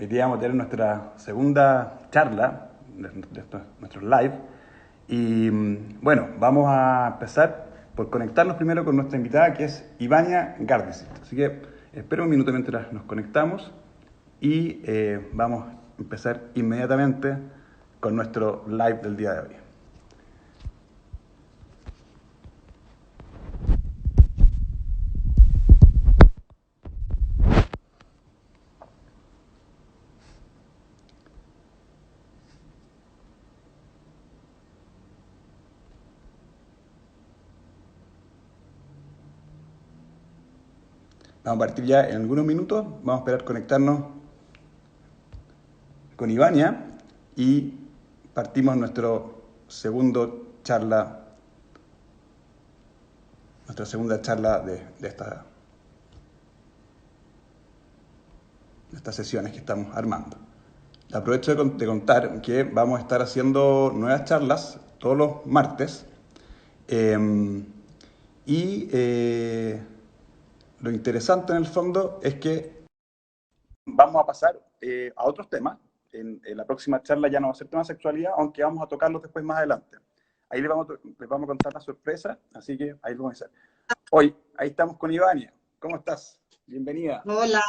Hoy día vamos a tener nuestra segunda charla de nuestros live. Y bueno, vamos a empezar por conectarnos primero con nuestra invitada, que es Ivania Gardicic. Así que espera un minuto mientras nos conectamos y vamos a empezar inmediatamente con nuestro live del día de hoy. Vamos a partir ya en algunos minutos. Vamos a esperar conectarnos con Ivania y partimos nuestro nuestra segunda charla de estas sesiones que estamos armando. Aprovecho de contar que vamos a estar haciendo nuevas charlas todos los martes lo interesante en el fondo es que vamos a pasar a otros temas. En la próxima charla ya no va a ser tema de sexualidad, aunque vamos a tocarlos después más adelante. Ahí les vamos a contar la sorpresa, así que ahí lo vamos a hacer. Hoy, ahí estamos con Ivania. ¿Cómo estás? Bienvenida. Hola,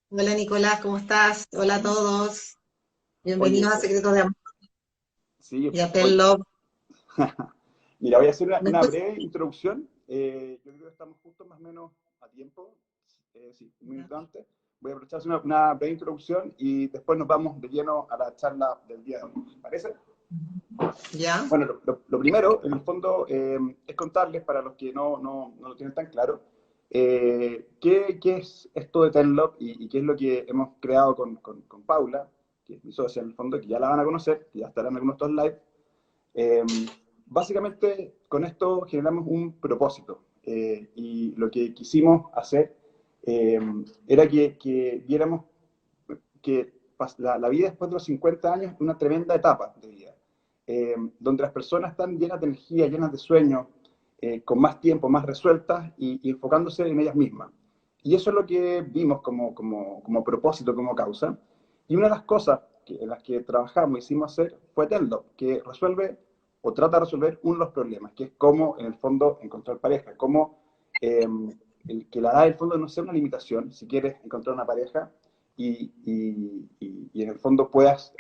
hola Nicolás, ¿cómo estás? Hola a todos. Oye, Bienvenidos a Secretos de Amor sí, y a hoy, Pen Love. mira, voy a hacer ¿Me una escuchas? breve introducción. Yo creo que estamos justo más o menos a tiempo. Sí, un minuto antes. Voy a aprovechar una breve introducción y después nos vamos de lleno a la charla del día de hoy. ¿Parece? ¿Ya? Bueno, lo primero, en el fondo, es contarles, para los que no lo tienen tan claro, qué es esto de Tenlop y qué es lo que hemos creado con Paula, que es mi socia en el fondo, que ya la van a conocer, que ya estarán en algunos de estos live. Eh, Básicamente, con esto generamos un propósito y lo que quisimos hacer eh, era que viéramos que la vida después de los 50 años es una tremenda etapa de vida, donde las personas están llenas de energía, llenas de sueños, con más tiempo, más resueltas y enfocándose en ellas mismas. Y eso es lo que vimos como propósito, como causa. Y una de las cosas en las que trabajamos, hicimos hacer, fue Tendo, que resuelve o trata de resolver uno de los problemas, que es cómo, en el fondo, encontrar pareja, cómo que la edad, en el fondo, no sea una limitación, si quieres encontrar una pareja, y en el fondo puedas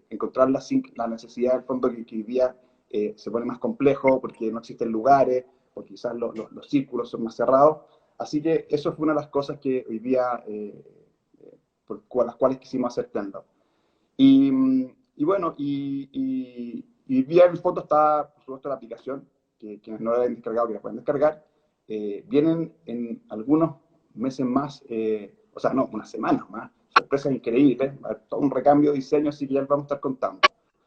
encontrarla sin la necesidad, del fondo, que hoy día se pone más complejo porque no existen lugares, porque quizás los círculos son más cerrados. Así que eso fue una de las cosas que hoy día, por las cuales quisimos hacer stand-up. Y, y bueno, hoy día en el fondo está, por supuesto, la aplicación, que quienes no la hayan descargado, que la pueden descargar. Vienen en algunos meses más, o sea, no, unas semanas más, sorpresas increíbles, todo un recambio de diseño, así que ya les vamos a estar contando.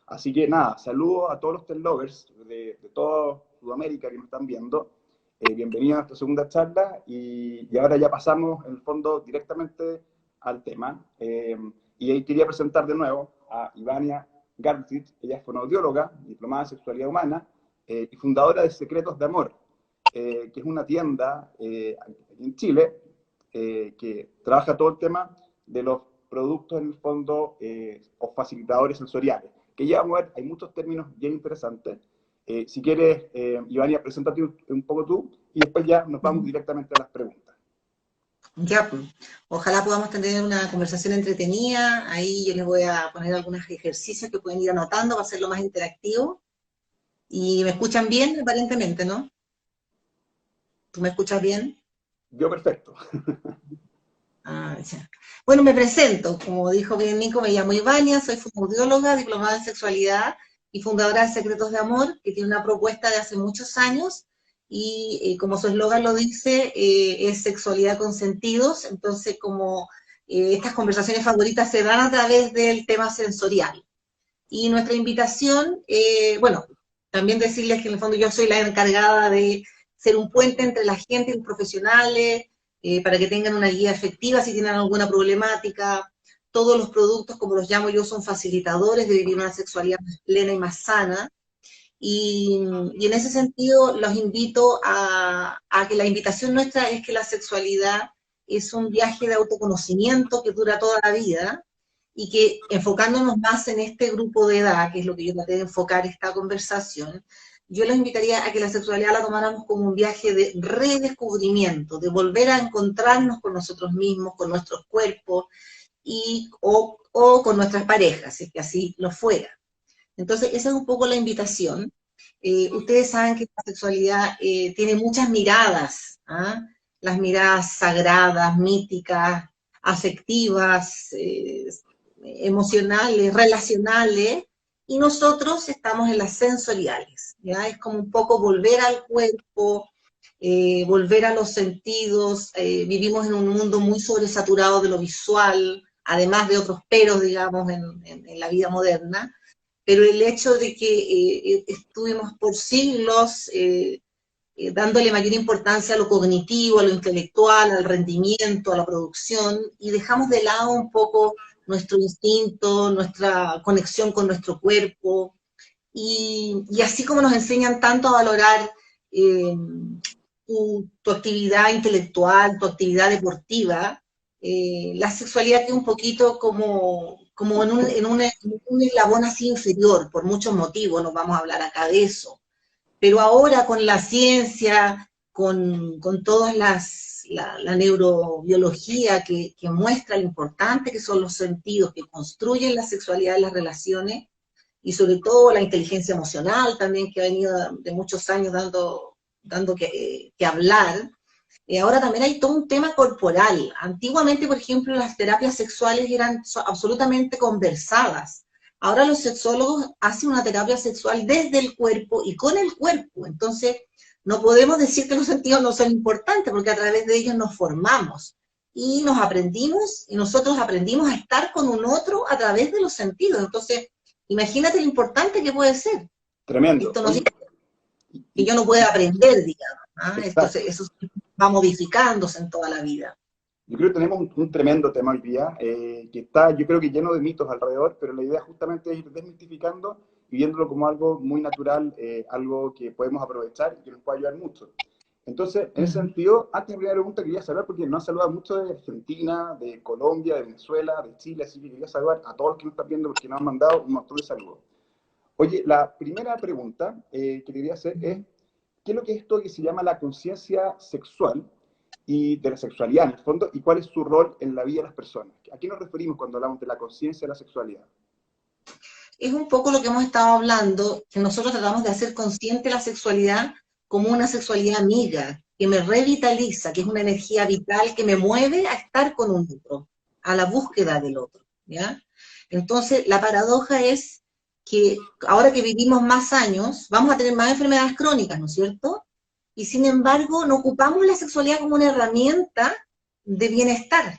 Así que nada, saludos a todos los TED Lovers de toda Sudamérica que nos están viendo. Bienvenidos a esta segunda charla y ahora ya pasamos, en el fondo, directamente al tema. Y ahí quería presentar de nuevo a Ivania Gardicic. Ella es fonoaudióloga, diplomada en sexualidad humana y fundadora de Secretos de Amor, que es una tienda en Chile que trabaja todo el tema de los productos, en el fondo, o facilitadores sensoriales. Que ya vamos a ver, hay muchos términos bien interesantes. Si quieres, Ivania, preséntate un poco tú y después ya nos vamos directamente a las preguntas. Ya, pues. Ojalá podamos tener una conversación entretenida. Ahí yo les voy a poner algunos ejercicios que pueden ir anotando para hacerlo más interactivo. Y me escuchan bien, aparentemente, ¿no? ¿Tú me escuchas bien? Yo perfecto. Ah, ya. Bueno, me presento. Como dijo bien Nico, me llamo Ivania, soy fonoaudióloga, diplomada en sexualidad y fundadora de Secretos de Amor, que tiene una propuesta de hace muchos años y como su eslogan lo dice, es sexualidad con sentidos. Entonces, como estas conversaciones favoritas se dan a través del tema sensorial. Y nuestra invitación, bueno, también decirles que en el fondo yo soy la encargada de ser un puente entre la gente y los profesionales, para que tengan una guía efectiva si tienen alguna problemática. Todos los productos, como los llamo yo, son facilitadores de vivir una sexualidad más plena y más sana. Y en ese sentido los invito a que la invitación nuestra es que la sexualidad es un viaje de autoconocimiento que dura toda la vida y que enfocándonos más en este grupo de edad, que es lo que yo traté de enfocar esta conversación, yo les invitaría a que la sexualidad la tomáramos como un viaje de redescubrimiento, de volver a encontrarnos con nosotros mismos, con nuestros cuerpos, o con nuestras parejas, si es que así lo fuera. Entonces, esa es un poco la invitación. Ustedes saben que la sexualidad tiene muchas miradas, ¿ah? Las miradas sagradas, míticas, afectivas, emocionales, relacionales, y nosotros estamos en las sensoriales, ¿ya? Es como un poco volver al cuerpo, volver a los sentidos, vivimos en un mundo muy sobresaturado de lo visual, además de otros peros, digamos, en la vida moderna, pero el hecho de que estuvimos por siglos dándole mayor importancia a lo cognitivo, a lo intelectual, al rendimiento, a la producción, y dejamos de lado un poco nuestro instinto, nuestra conexión con nuestro cuerpo, y así como nos enseñan tanto a valorar eh, tu actividad intelectual, tu actividad deportiva, la sexualidad queda un poquito como en un eslabón así inferior, por muchos motivos, no vamos a hablar acá de eso. Pero ahora con la ciencia, con toda la neurobiología que muestra lo importante que son los sentidos, que construyen la sexualidad de las relaciones, y sobre todo la inteligencia emocional también, que ha venido de muchos años dando que hablar. Ahora también hay todo un tema corporal. Antiguamente, por ejemplo, las terapias sexuales eran absolutamente conversadas. Ahora los sexólogos hacen una terapia sexual desde el cuerpo y con el cuerpo. Entonces, no podemos decir que los sentidos no son importantes, porque a través de ellos nos formamos. Y nosotros aprendimos a estar con un otro a través de los sentidos. Entonces, imagínate lo importante que puede ser. Tremendo. Esto no significa que yo no pueda aprender, digamos. ¿Ah? Entonces, eso va modificándose en toda la vida. Yo creo que tenemos un tremendo tema hoy día, que está, yo creo que lleno de mitos alrededor, pero la idea justamente es ir desmitificando y viéndolo como algo muy natural, algo que podemos aprovechar y que nos puede ayudar mucho. Entonces, en ese sentido, antes de la primera pregunta quería saludar, porque nos han saludado mucho de Argentina, de Colombia, de Venezuela, de Chile, así que quería saludar a todos los que nos están viendo porque nos han mandado un montón de saludos. Oye, la primera pregunta que quería hacer es, ¿qué es lo que es esto que se llama la conciencia sexual y de la sexualidad en el fondo, y cuál es su rol en la vida de las personas? ¿A qué nos referimos cuando hablamos de la conciencia de la sexualidad? Es un poco lo que hemos estado hablando, que nosotros tratamos de hacer consciente la sexualidad como una sexualidad amiga, que me revitaliza, que es una energía vital que me mueve a estar con un otro, a la búsqueda del otro, ¿ya? Entonces, la paradoja es que ahora que vivimos más años, vamos a tener más enfermedades crónicas, ¿no es cierto? Y sin embargo, no ocupamos la sexualidad como una herramienta de bienestar.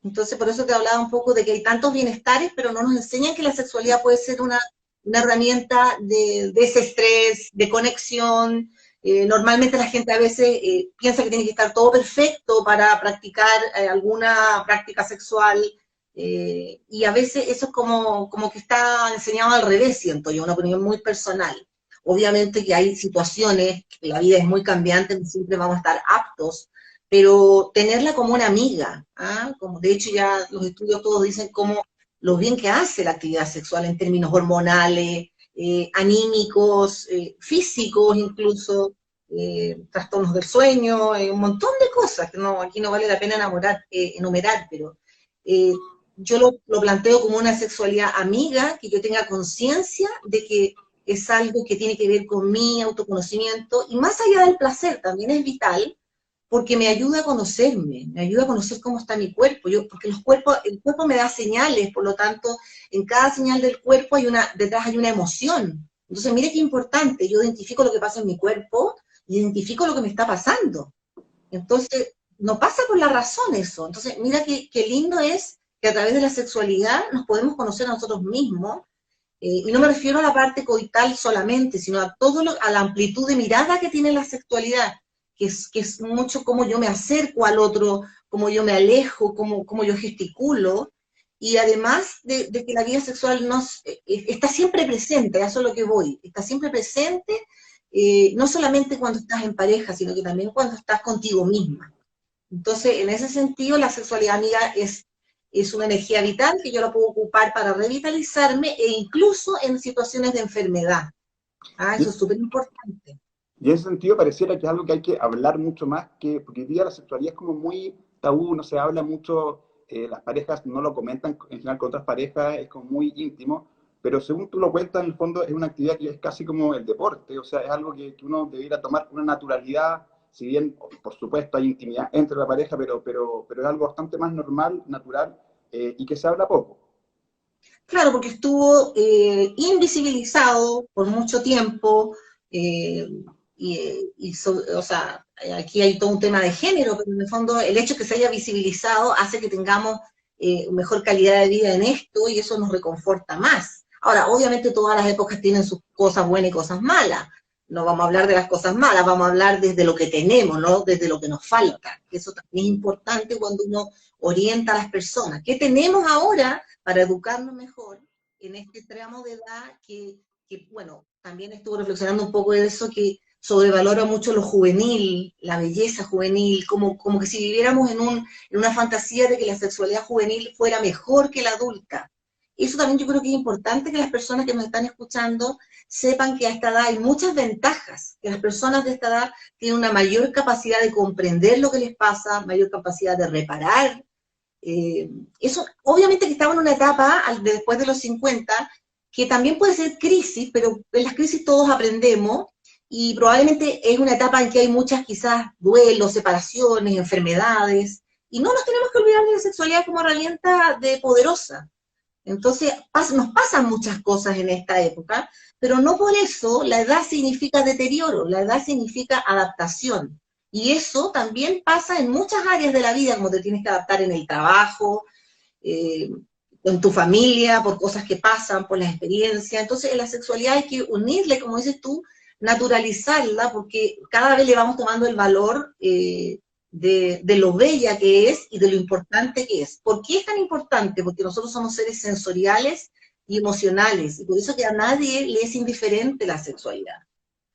Entonces, por eso te hablaba un poco de que hay tantos bienestares, pero no nos enseñan que la sexualidad puede ser una herramienta de desestrés, de conexión. Normalmente la gente a veces piensa que tiene que estar todo perfecto para practicar alguna práctica sexual, y a veces eso es como que está enseñado al revés, siento yo, una opinión muy personal. Obviamente que hay situaciones, que la vida es muy cambiante, no siempre vamos a estar aptos, pero tenerla como una amiga, ¿ah? Como de hecho ya los estudios todos dicen cómo lo bien que hace la actividad sexual en términos hormonales, anímicos, físicos incluso, trastornos del sueño, un montón de cosas que aquí no vale la pena enumerar, pero yo lo planteo como una sexualidad amiga, que yo tenga conciencia de que es algo que tiene que ver con mi autoconocimiento, y más allá del placer, también es vital, porque me ayuda a conocerme, me ayuda a conocer cómo está mi cuerpo, porque el cuerpo me da señales, por lo tanto, en cada señal del cuerpo detrás hay una emoción. Entonces, mire qué importante, yo identifico lo que pasa en mi cuerpo, identifico lo que me está pasando. Entonces, no pasa por la razón eso. Entonces, mira qué lindo es que a través de la sexualidad nos podemos conocer a nosotros mismos, y no me refiero a la parte coital solamente, sino a la amplitud de mirada que tiene la sexualidad, que es mucho cómo yo me acerco al otro, cómo yo me alejo, cómo yo gesticulo, y además de que la vida sexual está siempre presente, a eso es lo que voy, está siempre presente, no solamente cuando estás en pareja, sino que también cuando estás contigo misma. Entonces, en ese sentido, la sexualidad amiga es es una energía vital que yo la puedo ocupar para revitalizarme e incluso en situaciones de enfermedad. Eso es súper importante. Y en ese sentido pareciera que es algo que hay que hablar mucho más, porque hoy día la sexualidad es como muy tabú, no se habla mucho, las parejas no lo comentan en general con otras parejas, es como muy íntimo, pero según tú lo cuentas, en el fondo es una actividad que es casi como el deporte, o sea, es algo que uno debiera tomar con una naturalidad, si bien, por supuesto, hay intimidad entre la pareja, pero es algo bastante más normal, natural, y que se habla poco. Claro, porque estuvo invisibilizado por mucho tiempo, eh, o sea, aquí hay todo un tema de género, pero en el fondo el hecho de que se haya visibilizado hace que tengamos mejor calidad de vida en esto y eso nos reconforta más. Ahora, obviamente todas las épocas tienen sus cosas buenas y cosas malas. No vamos a hablar de las cosas malas, vamos a hablar desde lo que tenemos, no desde lo que nos falta. Eso también es importante cuando uno orienta a las personas. ¿Qué tenemos ahora para educarnos mejor en este tramo de edad bueno, también estuve reflexionando un poco de eso, que sobrevalora mucho lo juvenil, la belleza juvenil, como que si viviéramos en una fantasía de que la sexualidad juvenil fuera mejor que la adulta. Eso también yo creo que es importante que las personas que nos están escuchando sepan que a esta edad hay muchas ventajas, que las personas de esta edad tienen una mayor capacidad de comprender lo que les pasa, mayor capacidad de reparar. Eso, obviamente que estamos en una etapa, después de los 50, que también puede ser crisis, pero en las crisis todos aprendemos, y probablemente es una etapa en que hay muchas quizás duelos, separaciones, enfermedades, y no nos tenemos que olvidar de la sexualidad como herramienta de poderosa. Entonces, nos pasan muchas cosas en esta época, pero no por eso la edad significa deterioro, la edad significa adaptación. Y eso también pasa en muchas áreas de la vida, como te tienes que adaptar en el trabajo, eh, en tu familia, por cosas que pasan, por las experiencias. Entonces, en la sexualidad hay que unirle, como dices tú, naturalizarla, porque cada vez le vamos tomando el valor de lo bella que es y de lo importante que es. ¿Por qué es tan importante? Porque nosotros somos seres sensoriales y emocionales, y por eso que a nadie le es indiferente la sexualidad.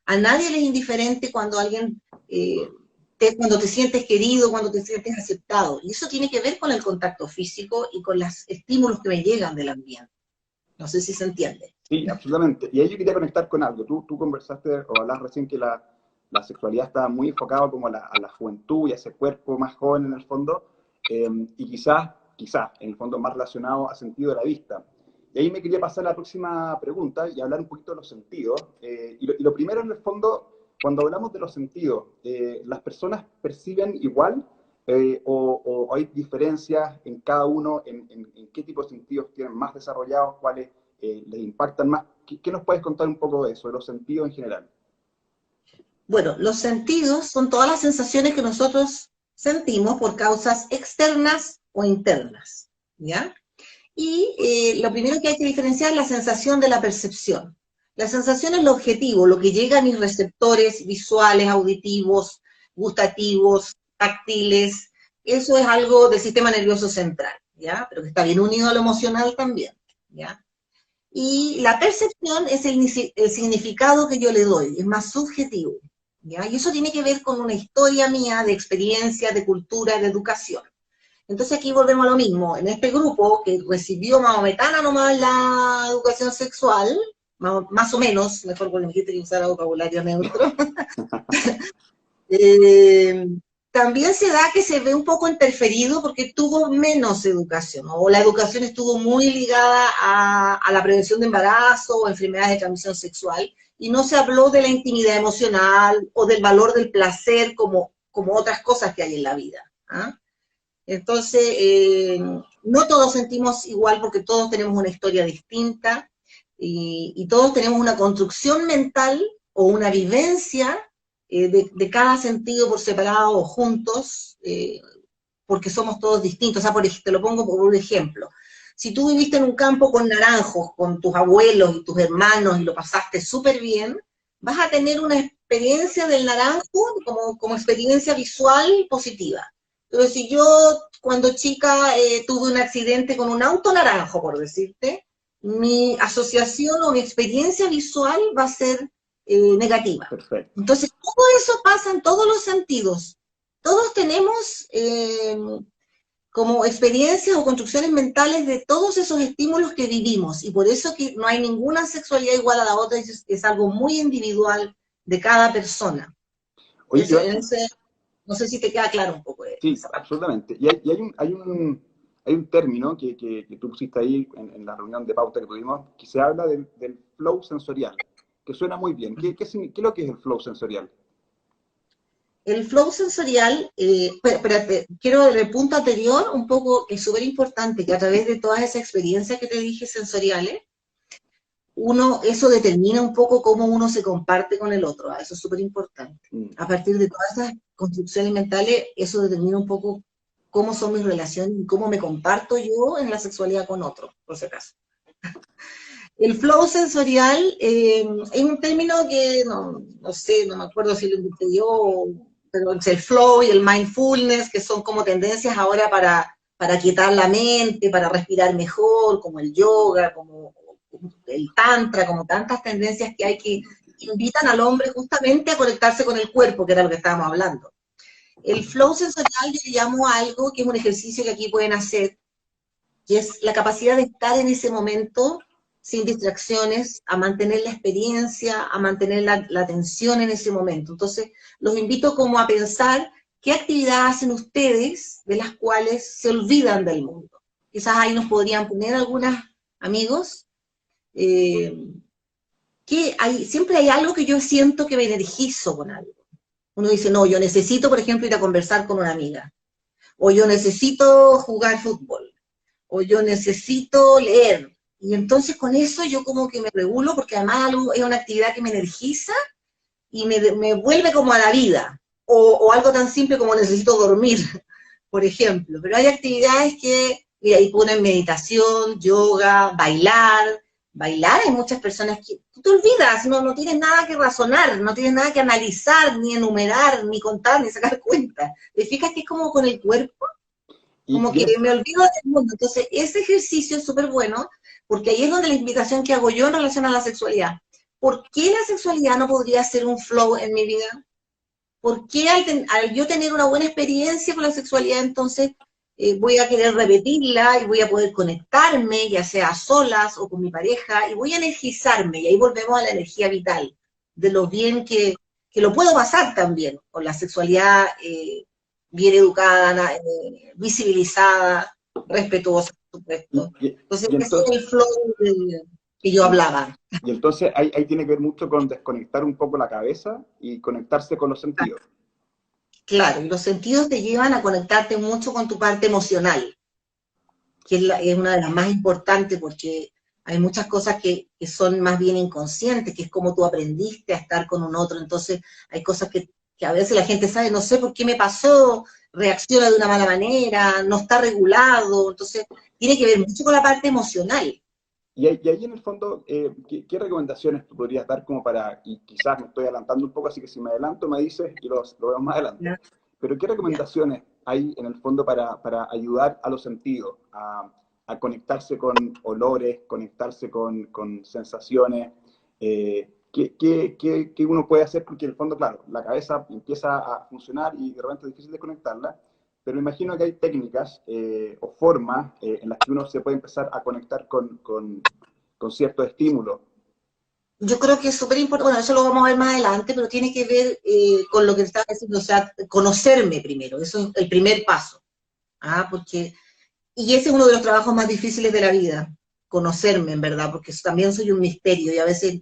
A nadie le es indiferente cuando alguien, cuando te sientes querido, cuando te sientes aceptado. Y eso tiene que ver con el contacto físico y con los estímulos que me llegan del ambiente. No sé si se entiende. Sí, absolutamente. Y ahí yo quería conectar con algo. Tú conversaste o hablas recién que la sexualidad está muy enfocada como a la juventud y a ese cuerpo más joven en el fondo, y quizás, en el fondo más relacionado a sentido de la vista. Y ahí me quería pasar a la próxima pregunta y hablar un poquito de los sentidos. Y lo primero en el fondo, cuando hablamos de los sentidos, ¿las personas perciben igual o hay diferencias en cada uno, en qué tipo de sentidos tienen más desarrollados, cuáles les impactan más? ¿Qué nos puedes contar un poco de eso, de los sentidos en general? Bueno, los sentidos son todas las sensaciones que nosotros sentimos por causas externas o internas, ¿ya? Y lo primero que hay que diferenciar es la sensación de la percepción. La sensación es lo objetivo, lo que llega a mis receptores visuales, auditivos, gustativos, táctiles. Eso es algo del sistema nervioso central, ¿ya? Pero que está bien unido a lo emocional también, ¿ya? Y la percepción es el significado que yo le doy, es más subjetivo, ¿ya? Y eso tiene que ver con una historia mía de experiencia, de cultura, de educación. Entonces aquí volvemos a lo mismo. En este grupo que recibió maometana nomás la educación sexual, más o menos, mejor porque me dijiste que usara vocabulario neutro, eh, también se da que se ve un poco interferido porque tuvo menos educación, o la educación estuvo muy ligada a la prevención de embarazo o enfermedades de transmisión sexual, y no se habló de la intimidad emocional o del valor del placer como otras cosas que hay en la vida. ¿Ah? Entonces, no todos sentimos igual porque todos tenemos una historia distinta y todos tenemos una construcción mental o una vivencia de cada sentido por separado o juntos, porque somos todos distintos. O sea, te lo pongo por un ejemplo. Si tú viviste en un campo con naranjos, con tus abuelos y tus hermanos y lo pasaste súper bien, vas a tener una experiencia del naranjo como experiencia visual positiva. Pero si yo cuando chica tuve un accidente con un auto naranjo, por decirte, mi asociación o mi experiencia visual va a ser negativa. Perfecto. Entonces, todo eso pasa en todos los sentidos. Todos tenemos como experiencias o construcciones mentales de todos esos estímulos que vivimos, y por eso que no hay ninguna sexualidad igual a la otra, es algo muy individual de cada persona. Oye, Joana, No sé si te queda claro un poco sí, esa parte. absolutamente. Y hay un término que tú pusiste ahí en la reunión de pauta que tuvimos, que se habla del flow sensorial, que suena muy bien. ¿Qué es lo que es el flow sensorial? El flow sensorial, espérate, quiero el punto anterior un poco, que es súper importante, que a través de todas esas experiencias que te dije sensoriales, eso determina un poco cómo uno se comparte con el otro, eso es súper importante. Mm. A partir de todas esas construcciones mentales, eso determina un poco cómo son mis relaciones y cómo me comparto yo en la sexualidad con otro, por si acaso. El flow sensorial es un término que no sé, no me acuerdo si lo inventé yo, pero es el flow y el mindfulness, que son como tendencias ahora para quietar la mente, para respirar mejor, como el yoga, como el tantra, como tantas tendencias que hay que invitan al hombre justamente a conectarse con el cuerpo, que era lo que estábamos hablando. El flow sensorial yo le llamo a algo que es un ejercicio que aquí pueden hacer, que es la capacidad de estar en ese momento sin distracciones, a mantener la experiencia, a mantener la atención en ese momento. Entonces, los invito como a pensar qué actividad hacen ustedes de las cuales se olvidan del mundo. Quizás ahí nos podrían poner algunos amigos, eh, siempre hay algo que yo siento que me energizo con algo. Uno dice, no, yo necesito, por ejemplo, ir a conversar con una amiga, o yo necesito jugar fútbol, o yo necesito leer. Y entonces con eso yo como que me regulo, porque además es una actividad que me energiza y me vuelve como a la vida. O algo tan simple como necesito dormir, por ejemplo. Pero hay actividades que, mira, ahí ponen meditación, yoga, bailar. Bailar hay muchas personas que tú te olvidas, no tienes nada que razonar, no tienes nada que analizar, ni enumerar, ni contar, ni sacar cuenta. ¿Te fijas que es como con el cuerpo? Como Y que me olvido del mundo. Entonces, ese ejercicio es súper bueno, porque ahí es donde la invitación que hago yo en relación a la sexualidad. ¿Por qué la sexualidad no podría ser un flow en mi vida? ¿Por qué al yo tener una buena experiencia con la sexualidad, entonces voy a querer repetirla y voy a poder conectarme, ya sea a solas o con mi pareja, y voy a energizarme, y ahí volvemos a la energía vital, de lo bien que lo puedo pasar también con la sexualidad bien educada, visibilizada, respetuosa, por y, supuesto. y- Entonces, y ese es entonces, el flow que yo hablaba. y entonces ahí tiene que ver mucho con desconectar un poco la cabeza y conectarse con los sentidos. Claro, y los sentidos te llevan a conectarte mucho con tu parte emocional, que es una de las más importantes porque hay muchas cosas que son más bien inconscientes, que es como tú aprendiste a estar con un otro. Entonces hay cosas que a veces la gente sabe, no sé por qué me pasó, reacciona de una mala manera, no está regulado. Entonces tiene que ver mucho con la parte emocional. Y ahí en el fondo, ¿qué recomendaciones tú podrías dar como para, y quizás me estoy adelantando un poco, así que si me adelanto me dices y lo vemos más adelante, ¿Ya? pero ¿qué ¿Ya? recomendaciones hay en el fondo para ayudar a los sentidos, a conectarse con olores, conectarse con sensaciones? ¿Qué uno puede hacer? Porque en el fondo, claro, la cabeza empieza a funcionar y de repente es difícil de conectarla, pero imagino que hay técnicas o formas en las que uno se puede empezar a conectar con ciertos estímulos. Yo creo que es súper importante, bueno, eso lo vamos a ver más adelante, pero tiene que ver con lo que te estaba diciendo, o sea, conocerme primero, eso es el primer paso. Porque y ese es uno de los trabajos más difíciles de la vida, conocerme en verdad, porque también soy un misterio y a veces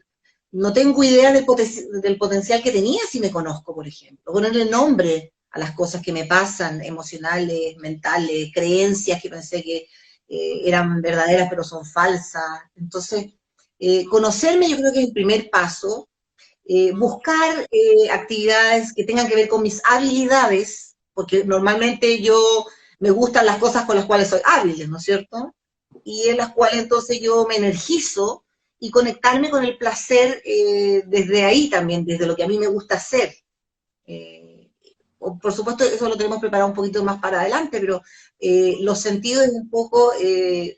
no tengo idea del potencial que tenía si me conozco, por ejemplo. Ponerle nombre a las cosas que me pasan, emocionales, mentales, creencias que pensé que eran verdaderas pero son falsas. Entonces, conocerme yo creo que es el primer paso. Buscar actividades que tengan que ver con mis habilidades, porque normalmente yo me gustan las cosas con las cuales soy hábil, ¿no es cierto? Y en las cuales entonces yo me energizo y conectarme con el placer desde ahí también, desde lo que a mí me gusta hacer. Eh, por supuesto, eso lo tenemos preparado un poquito más para adelante, pero los sentidos es un poco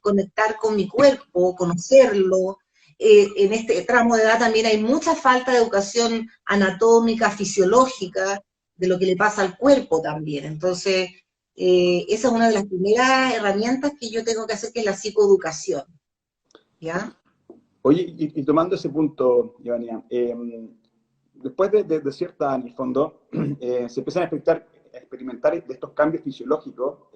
conectar con mi cuerpo, conocerlo. En este tramo de edad también hay mucha falta de educación anatómica, fisiológica, de lo que le pasa al cuerpo también. Entonces, esa es una de las primeras herramientas que yo tengo que hacer, que es la psicoeducación, ¿ya? Oye, y tomando ese punto, Ivania, después de cierta edad, en el fondo, se empiezan a experimentar de estos cambios fisiológicos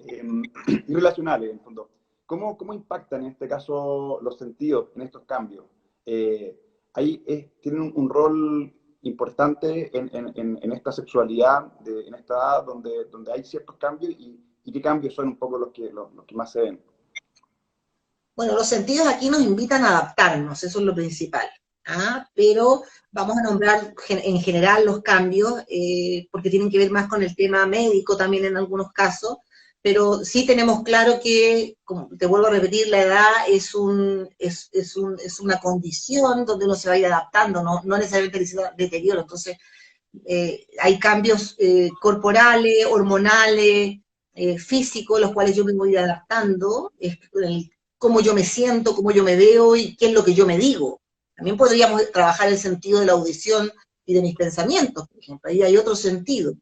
y relacionales, en el fondo. ¿Cómo impactan en este caso los sentidos en estos cambios? Ahí tienen un rol importante en esta sexualidad, en esta edad donde hay ciertos cambios y qué cambios son un poco los que más se ven. Bueno, los sentidos aquí nos invitan a adaptarnos, eso es lo principal. ¿Ah? Pero vamos a nombrar en general los cambios, porque tienen que ver más con el tema médico también en algunos casos, pero sí tenemos claro que, como te vuelvo a repetir, la edad es una condición donde uno se va a ir adaptando, no necesariamente necesita deterioro. Entonces, hay cambios corporales, hormonales, físicos, los cuales yo me voy adaptando, cómo yo me siento, cómo yo me veo y qué es lo que yo me digo. También podríamos trabajar el sentido de la audición y de mis pensamientos, por ejemplo. Ahí hay otro sentido,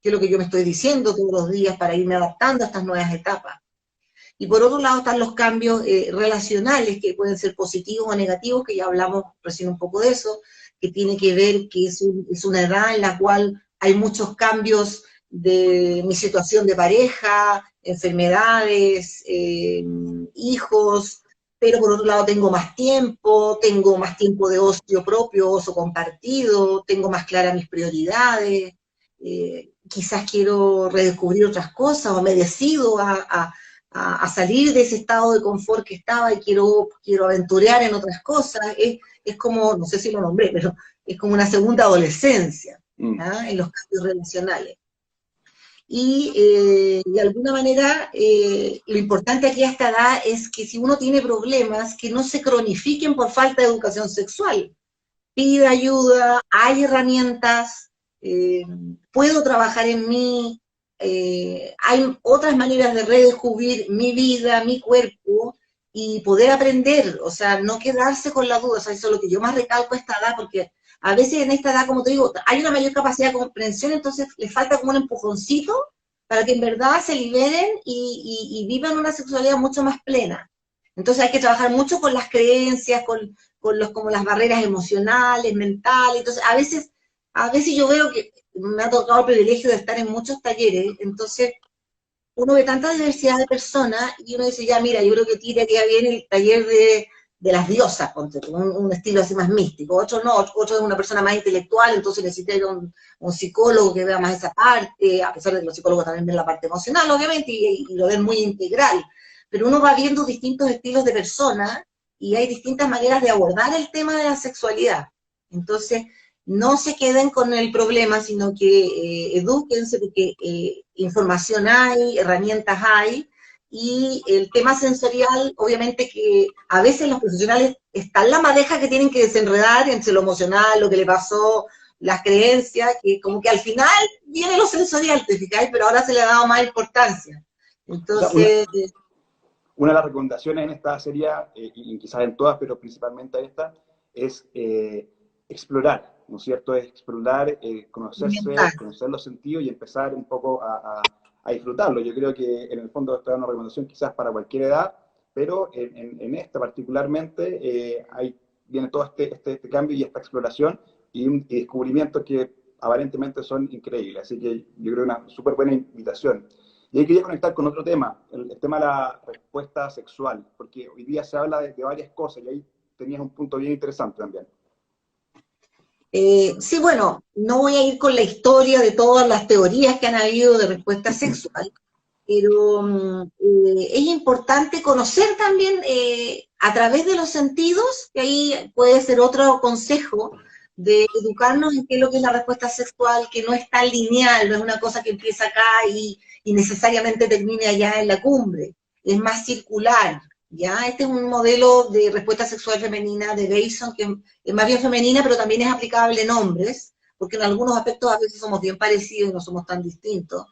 qué es lo que yo me estoy diciendo todos los días para irme adaptando a estas nuevas etapas. Y por otro lado están los cambios relacionales, que pueden ser positivos o negativos, que ya hablamos recién un poco de eso, que tiene que ver que es una edad en la cual hay muchos cambios de mi situación de pareja, enfermedades, hijos, pero por otro lado tengo más tiempo de ocio propio, ocio compartido, tengo más claras mis prioridades, quizás quiero redescubrir otras cosas o me decido a salir de ese estado de confort que estaba y quiero aventurear en otras cosas. Es como, no sé si lo nombré, pero es como una segunda adolescencia, en los cambios relacionales. Y de alguna manera, lo importante aquí a esta edad es que si uno tiene problemas, que no se cronifiquen por falta de educación sexual. Pide ayuda, hay herramientas, puedo trabajar en mí, hay otras maneras de redescubrir mi vida, mi cuerpo, y poder aprender, o sea, no quedarse con la duda. O sea, eso es lo que yo más recalco a esta edad, porque a veces en esta edad, como te digo, hay una mayor capacidad de comprensión, entonces les falta como un empujoncito para que en verdad se liberen y vivan una sexualidad mucho más plena. Entonces hay que trabajar mucho con las creencias, como las barreras emocionales, mentales. Entonces a veces yo veo que me ha tocado el privilegio de estar en muchos talleres, entonces uno ve tanta diversidad de personas y uno dice, ya mira, yo creo que tira que bien el taller de las diosas, un estilo así más místico. Otro no, otro es una persona más intelectual, entonces necesita ir a un psicólogo que vea más esa parte, a pesar de que los psicólogos también ven la parte emocional, obviamente, y lo ven muy integral. Pero uno va viendo distintos estilos de personas y hay distintas maneras de abordar el tema de la sexualidad. Entonces, no se queden con el problema, sino que edúquense, porque información hay, herramientas hay, y el tema sensorial, obviamente que a veces los profesionales están la madeja que tienen que desenredar entre lo emocional, lo que le pasó, las creencias, que como que al final viene lo sensorial, ¿te fijáis? Pero ahora se le ha dado más importancia. Entonces... O sea, una de las recomendaciones en esta sería, y quizás en todas, pero principalmente en esta, es explorar, ¿no es cierto? Es explorar, conocerse, conocer los sentidos y empezar un poco a disfrutarlo. Yo creo que en el fondo esta es una recomendación quizás para cualquier edad, pero en esta particularmente viene todo este cambio y esta exploración y descubrimientos que aparentemente son increíbles. Así que yo creo una súper buena invitación. Y ahí quería conectar con otro tema, el tema de la respuesta sexual, porque hoy día se habla de varias cosas y ahí tenías un punto bien interesante también. Sí, bueno, no voy a ir con la historia de todas las teorías que han habido de respuesta sexual, pero es importante conocer también a través de los sentidos, que ahí puede ser otro consejo de educarnos en qué es lo que es la respuesta sexual, que no es tan lineal, no es una cosa que empieza acá y necesariamente termine allá en la cumbre, es más circular, ¿ya? Este es un modelo de respuesta sexual femenina de Bateson, que es más bien femenina, pero también es aplicable en hombres, porque en algunos aspectos a veces somos bien parecidos y no somos tan distintos.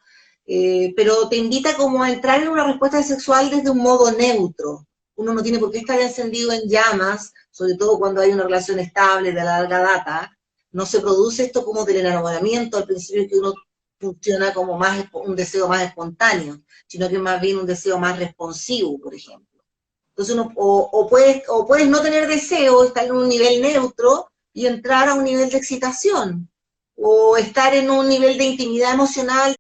Pero te invita como a entrar en una respuesta sexual desde un modo neutro. Uno no tiene por qué estar encendido en llamas, sobre todo cuando hay una relación estable de larga data. No se produce esto como del enamoramiento al principio, que uno funciona como más un deseo más espontáneo, sino que más bien un deseo más responsivo, por ejemplo. Entonces o puedes no tener deseo, estar en un nivel neutro y entrar a un nivel de excitación, o estar en un nivel de intimidad emocional